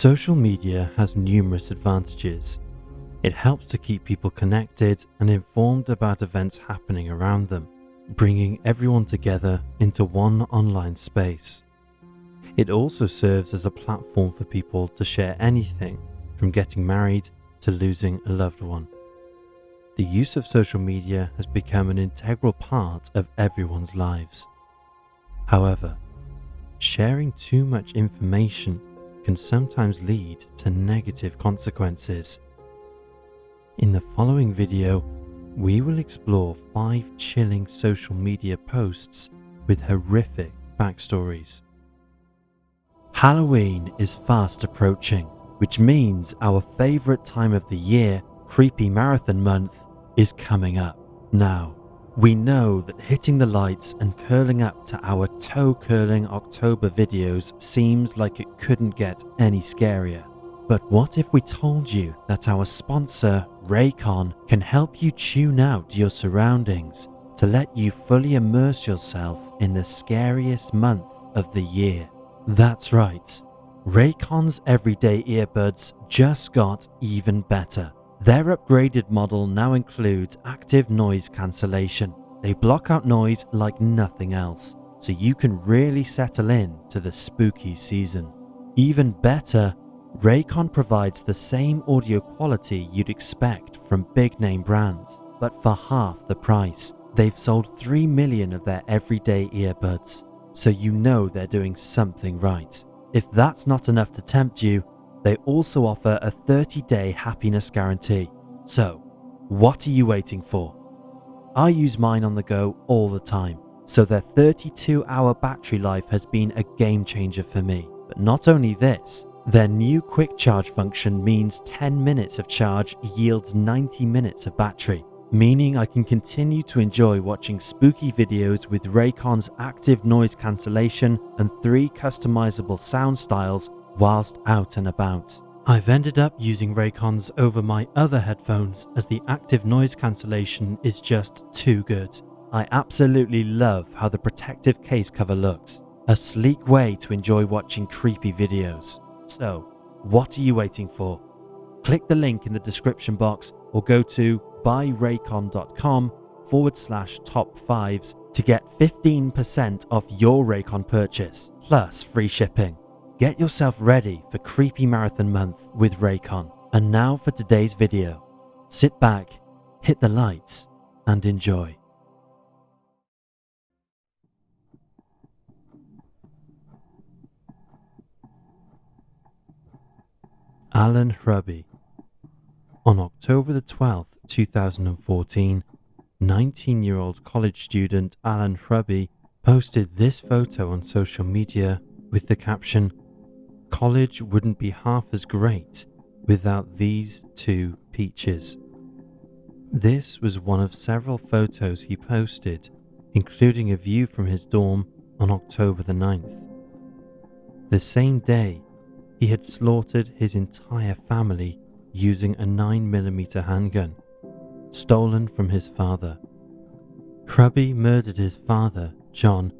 Social media has numerous advantages. It helps to keep people connected and informed about events happening around them, bringing everyone together into one online space. It also serves as a platform for people to share anything from getting married to losing a loved one. The use of social media has become an integral part of everyone's lives. However, sharing too much information can sometimes lead to negative consequences. In the following video, we will explore 5 chilling social media posts with horrific backstories. Halloween is fast approaching, which means our favorite time of the year, Creepy Marathon Month, is coming up. Now, we know that hitting the lights and curling up to our toe-curling October videos seems like it couldn't get any scarier. But what if we told you that our sponsor, Raycon, can help you tune out your surroundings to let you fully immerse yourself in the scariest month of the year? That's right. Raycon's everyday earbuds just got even better. Their upgraded model now includes active noise cancellation. They block out noise like nothing else, so you can really settle in to the spooky season. Even better, Raycon provides the same audio quality you'd expect from big name brands, but for half the price. They've sold 3 million of their everyday earbuds, so you know they're doing something right. If that's not enough to tempt you, they also offer a 30-day happiness guarantee. So, what are you waiting for? I use mine on the go all the time, so their 32-hour battery life has been a game changer for me. But not only this, their new quick charge function means 10 minutes of charge yields 90 minutes of battery, meaning I can continue to enjoy watching spooky videos with Raycon's active noise cancellation and 3 customizable sound styles whilst out and about. I've ended up using Raycons over my other headphones as the active noise cancellation is just too good. I absolutely love how the protective case cover looks, a sleek way to enjoy watching creepy videos. So, what are you waiting for? Click the link in the description box or go to buyraycon.com/top5s to get 15% off your Raycon purchase, plus free shipping. Get yourself ready for Creepy Marathon Month with Raycon. And now for today's video. Sit back, hit the lights, and enjoy. Alan Fubby. On October the 12th, 2014, 19-year-old college student Alan Fubby posted this photo on social media with the caption, "College wouldn't be half as great without these 2 peaches." This was one of several photos he posted, including a view from his dorm on October the 9th. The same day, he had slaughtered his entire family using a 9mm handgun, stolen from his father. Fubby murdered his father, John,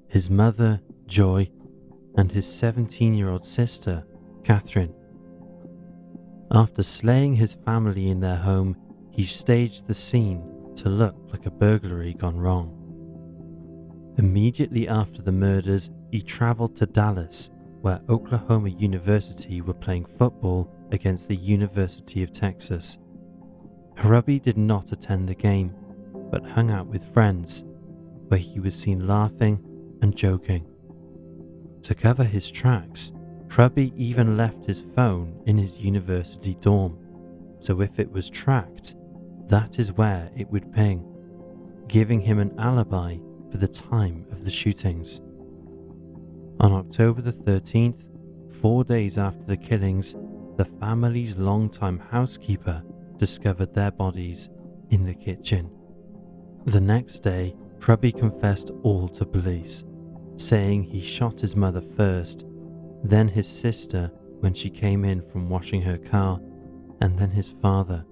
his mother, Joy, and his 17-year-old sister, Catherine. After slaying his family in their home, he staged the scene to look like a burglary gone wrong. Immediately after the murders, he traveled to Dallas, where Oklahoma University were playing football against the University of Texas. Fubby did not attend the game, but hung out with friends, where he was seen laughing and joking. To cover his tracks, Fubby even left his phone in his university dorm, so if it was tracked, that is where it would ping, giving him an alibi for the time of the shootings. On October the 13th, 4 days after the killings, the family's longtime housekeeper discovered their bodies in the kitchen. The next day, Fubby confessed all to police, saying he shot his mother first, then his sister when she came in from washing her car, and then his father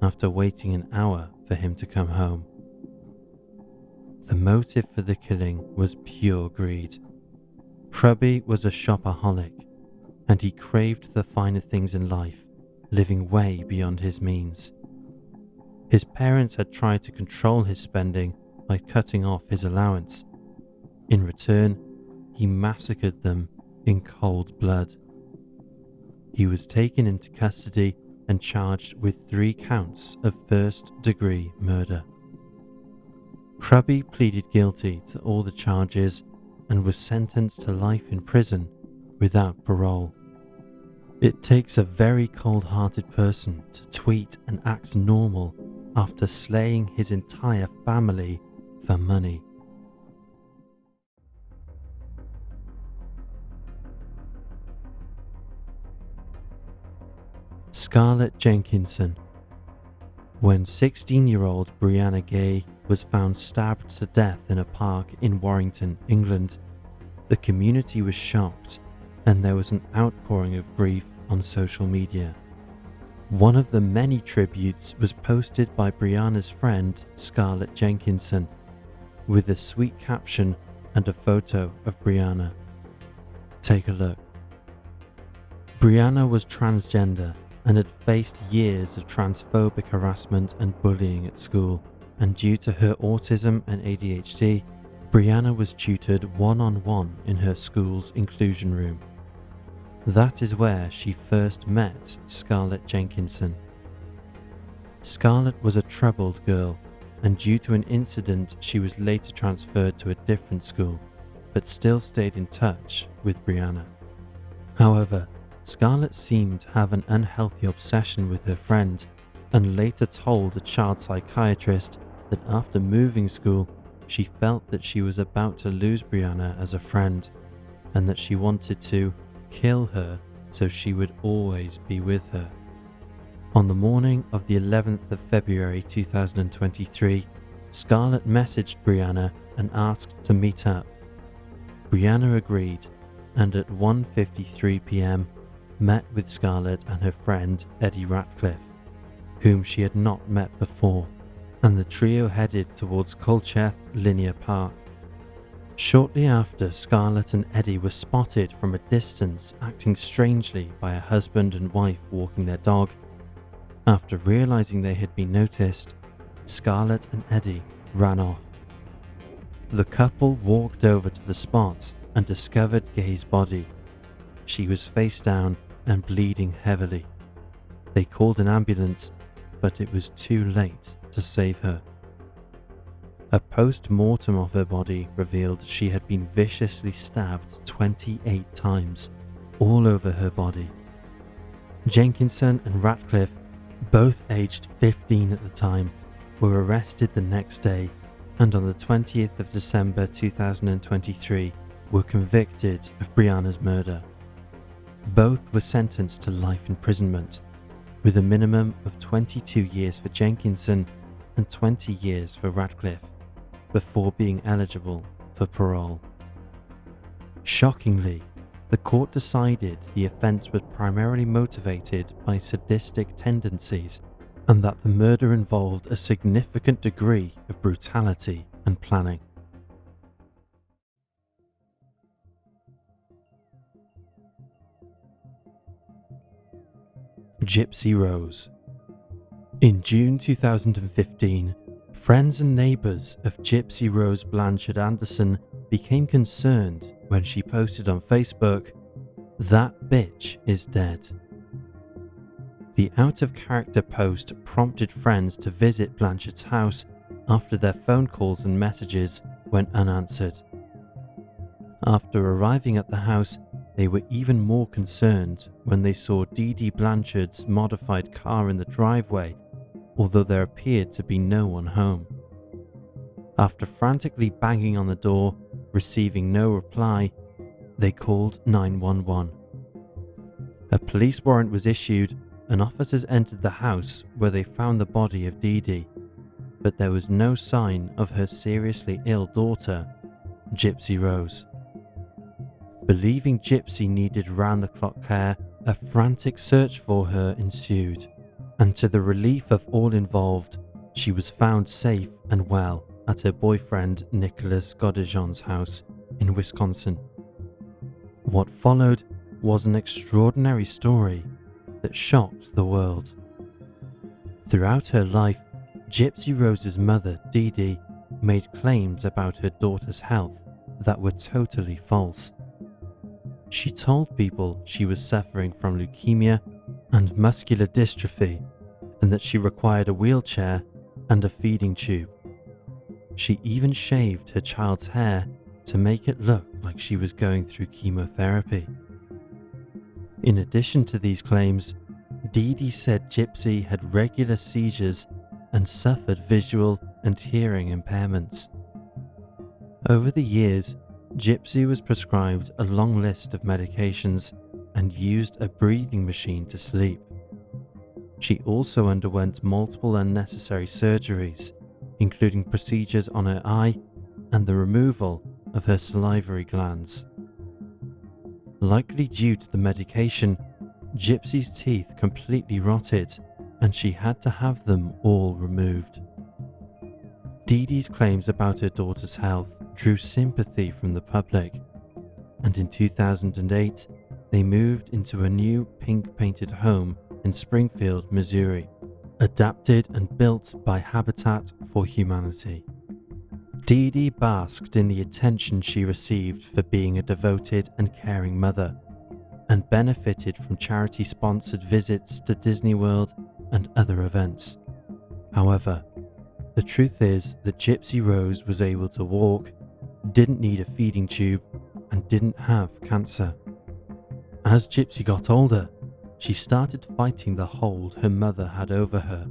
after waiting an hour for him to come home. The motive for the killing was pure greed. Fubby was a shopaholic, and he craved the finer things in life, living way beyond his means. His parents had tried to control his spending by cutting off his allowance. In return, he massacred them in cold blood. He was taken into custody and charged with 3 counts of first-degree murder. Fubby pleaded guilty to all the charges and was sentenced to life in prison without parole. It takes a very cold-hearted person to tweet and act normal after slaying his entire family for money. Scarlet Jenkinson. When 16-year-old Brianna Gay was found stabbed to death in a park in Warrington, England, the community was shocked and there was an outpouring of grief on social media. One of the many tributes was posted by Brianna's friend Scarlet Jenkinson, with a sweet caption and a photo of Brianna. Take a look. Brianna was transgender and had faced years of transphobic harassment and bullying at school, and due to her autism and ADHD, Brianna was tutored one-on-one in her school's inclusion room. That is where she first met Scarlet Jenkinson. Scarlet was a troubled girl, and due to an incident she was later transferred to a different school, but still stayed in touch with Brianna. However, Scarlet seemed to have an unhealthy obsession with her friend, and later told a child psychiatrist that after moving school, she felt that she was about to lose Brianna as a friend, and that she wanted to kill her so she would always be with her. On the morning of the 11th of February 2023, Scarlet messaged Brianna and asked to meet up. Brianna agreed, and at 1:53 p.m. met with Scarlet and her friend Eddie Ratcliffe, whom she had not met before, and the trio headed towards Colchester Linear Park. Shortly after, Scarlet and Eddie were spotted from a distance acting strangely by a husband and wife walking their dog. After realizing they had been noticed, Scarlet and Eddie ran off. The couple walked over to the spot and discovered Gay's body. She was face down and bleeding heavily. They called an ambulance, but it was too late to save her. A post-mortem of her body revealed she had been viciously stabbed 28 times, all over her body. Jenkinson and Ratcliffe, both aged 15 at the time, were arrested the next day, and on the 20th of December 2023 were convicted of Brianna's murder. Both were sentenced to life imprisonment, with a minimum of 22 years for Jenkinson and 20 years for Ratcliffe, before being eligible for parole. Shockingly, the court decided the offence was primarily motivated by sadistic tendencies, and that the murder involved a significant degree of brutality and planning. Gypsy Rose. In June 2015, friends and neighbours of Gypsy Rose Blanchard Anderson became concerned when she posted on Facebook, "That bitch is dead." The out-of-character post prompted friends to visit Blanchard's house after their phone calls and messages went unanswered. After arriving at the house, they were even more concerned when they saw Dee Dee Blanchard's modified car in the driveway, although there appeared to be no one home. After frantically banging on the door, receiving no reply, they called 911. A police warrant was issued and officers entered the house where they found the body of Dee Dee, but there was no sign of her seriously ill daughter, Gypsy Rose. Believing Gypsy needed round-the-clock care, a frantic search for her ensued, and to the relief of all involved, she was found safe and well at her boyfriend Nicholas Godijon's house in Wisconsin. What followed was an extraordinary story that shocked the world. Throughout her life, Gypsy Rose's mother, Dee Dee, made claims about her daughter's health that were totally false. She told people she was suffering from leukemia and muscular dystrophy, and that she required a wheelchair and a feeding tube. She even shaved her child's hair to make it look like she was going through chemotherapy. In addition to these claims, Dee Dee said Gypsy had regular seizures and suffered visual and hearing impairments. Over the years, Gypsy was prescribed a long list of medications and used a breathing machine to sleep. She also underwent multiple unnecessary surgeries, including procedures on her eye and the removal of her salivary glands. Likely due to the medication, Gypsy's teeth completely rotted and she had to have them all removed. Dee Dee's claims about her daughter's health drew sympathy from the public, and in 2008 they moved into a new pink-painted home in Springfield, Missouri, adapted and built by Habitat for Humanity. Dee Dee basked in the attention she received for being a devoted and caring mother, and benefited from charity-sponsored visits to Disney World and other events. However, the truth is that Gypsy Rose was able to walk, didn't need a feeding tube, and didn't have cancer. As Gypsy got older, she started fighting the hold her mother had over her,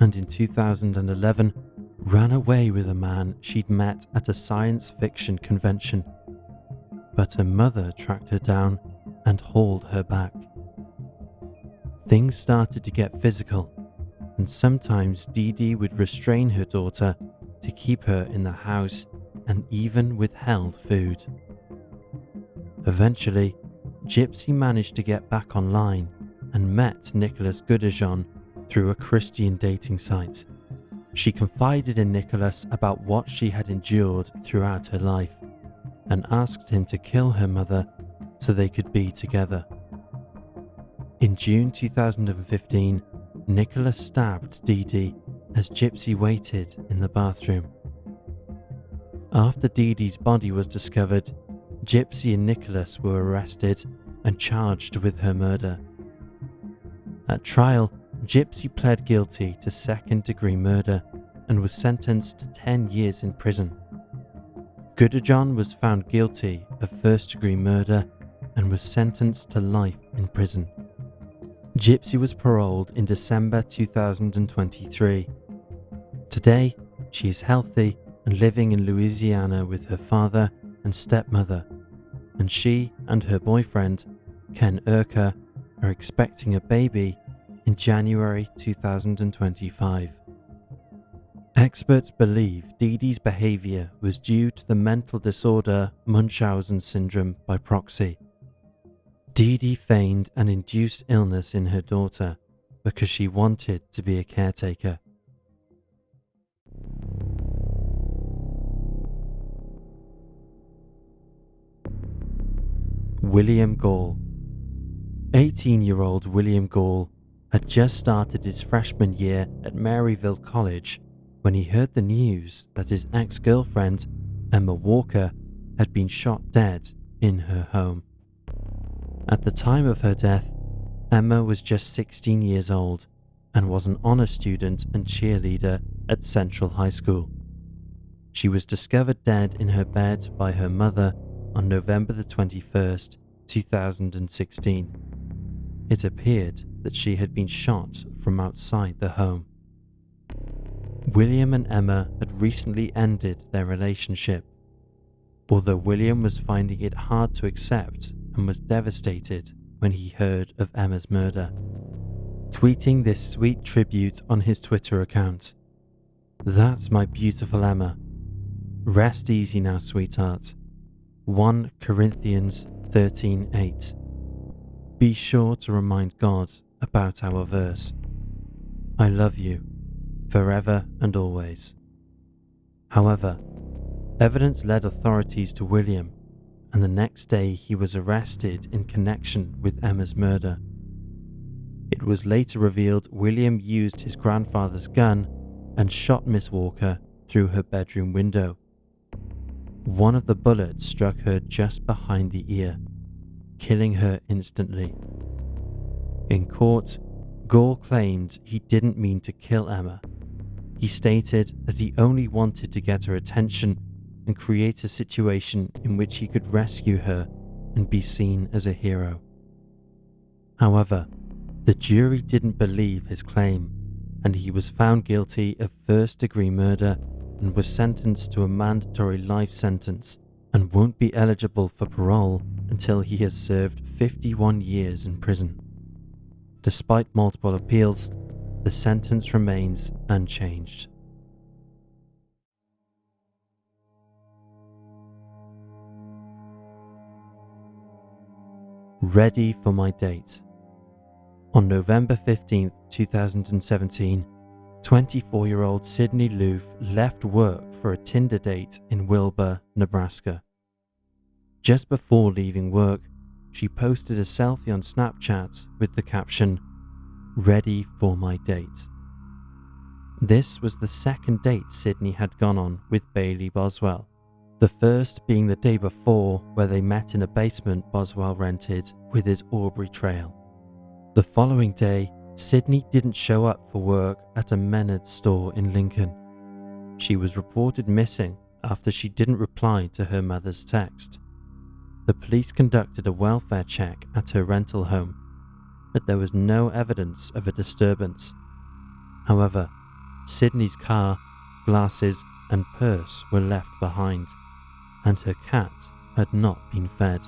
and in 2011 ran away with a man she'd met at a science fiction convention. But her mother tracked her down and hauled her back. Things started to get physical, and sometimes Dee Dee would restrain her daughter to keep her in the house and even withheld food. Eventually, Gypsy managed to get back online and met Nicholas Goodurgeon through a Christian dating site. She confided in Nicholas about what she had endured throughout her life and asked him to kill her mother so they could be together. In June 2015, Nicholas stabbed Dee Dee as Gypsy waited in the bathroom. After Dee Dee's body was discovered, Gypsy and Nicholas were arrested and charged with her murder. At trial, Gypsy pled guilty to second-degree murder and was sentenced to 10 years in prison. Goodurgeon was found guilty of first-degree murder and was sentenced to life in prison. Gypsy was paroled in December 2023. Today, she is healthy and living in Louisiana with her father and stepmother, and she and her boyfriend, Ken Urker, are expecting a baby in January 2025. Experts believe Dee Dee's behavior was due to the mental disorder Munchausen syndrome by proxy. Dee Dee feigned an induced illness in her daughter because she wanted to be a caretaker. William Gaul. 18-year-old William Gaul had just started his freshman year at Maryville College when he heard the news that his ex-girlfriend, Emma Walker, had been shot dead in her home. At the time of her death, Emma was just 16 years old and was an honor student and cheerleader at Central High School. She was discovered dead in her bed by her mother on November the 21st, 2016. It appeared that she had been shot from outside the home. William and Emma had recently ended their relationship, although William was finding it hard to accept and was devastated when he heard of Emma's murder, tweeting this sweet tribute on his Twitter account. "That's my beautiful Emma. Rest easy now, sweetheart. 1 Corinthians 13:8. Be sure to remind God about our verse. I love you, forever and always." However, evidence led authorities to William, and the next day he was arrested in connection with Emma's murder. It was later revealed William used his grandfather's gun and shot Miss Walker through her bedroom window. One of the bullets struck her just behind the ear, killing her instantly. In court, Gaul claimed he didn't mean to kill Emma. He stated that he only wanted to get her attention and create a situation in which he could rescue her and be seen as a hero. However, the jury didn't believe his claim, and he was found guilty of first-degree murder and was sentenced to a mandatory life sentence and won't be eligible for parole until he has served 51 years in prison. Despite multiple appeals, the sentence remains unchanged. Ready for my date. On November 15, 2017, 24-year-old Sydney Loof left work for a Tinder date in Wilbur, Nebraska. Just before leaving work, she posted a selfie on Snapchat with the caption, "Ready for my date." This was the second date Sydney had gone on with Bailey Boswell, the first being the day before where they met in a basement Boswell rented with his Aubrey Trail. The following day, Sydney didn't show up for work at a Menards store in Lincoln. She was reported missing after she didn't reply to her mother's text. The police conducted a welfare check at her rental home, but there was no evidence of a disturbance. However, Sydney's car, glasses, and purse were left behind, and her cat had not been fed.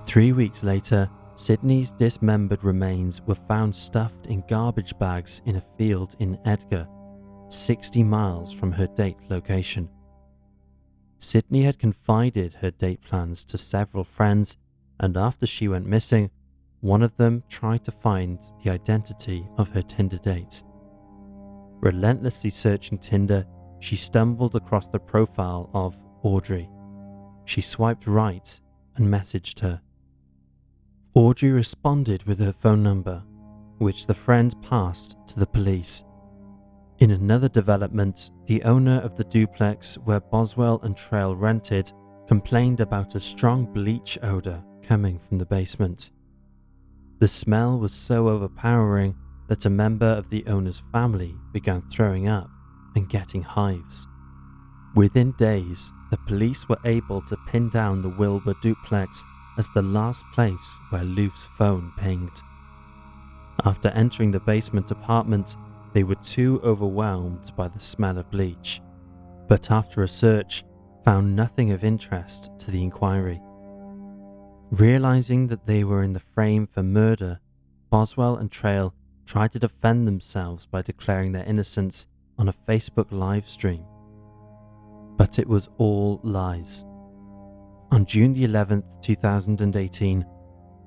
3 weeks later, Sydney's dismembered remains were found stuffed in garbage bags in a field in Edgar, 60 miles from her date location. Sydney had confided her date plans to several friends, and after she went missing, one of them tried to find the identity of her Tinder date. Relentlessly searching Tinder, she stumbled across the profile of Audrey. She swiped right and messaged her. Audrey responded with her phone number, which the friend passed to the police. In another development, the owner of the duplex where Boswell and Trail rented complained about a strong bleach odor coming from the basement. The smell was so overpowering that a member of the owner's family began throwing up and getting hives. Within days, the police were able to pin down the Wilbur duplex as the last place where Loof's phone pinged. After entering the basement apartment, they were too overwhelmed by the smell of bleach, but after a search, found nothing of interest to the inquiry. Realizing that they were in the frame for murder, Boswell and Trail tried to defend themselves by declaring their innocence on a Facebook live stream. But it was all lies. On June the 11th, 2018,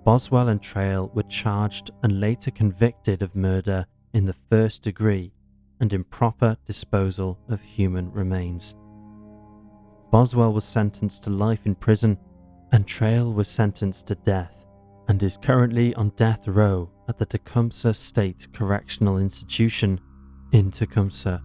Boswell and Trail were charged and later convicted of murder in the first degree and improper disposal of human remains. Boswell was sentenced to life in prison, and Trail was sentenced to death and is currently on death row at the Tecumseh State Correctional Institution in Tecumseh,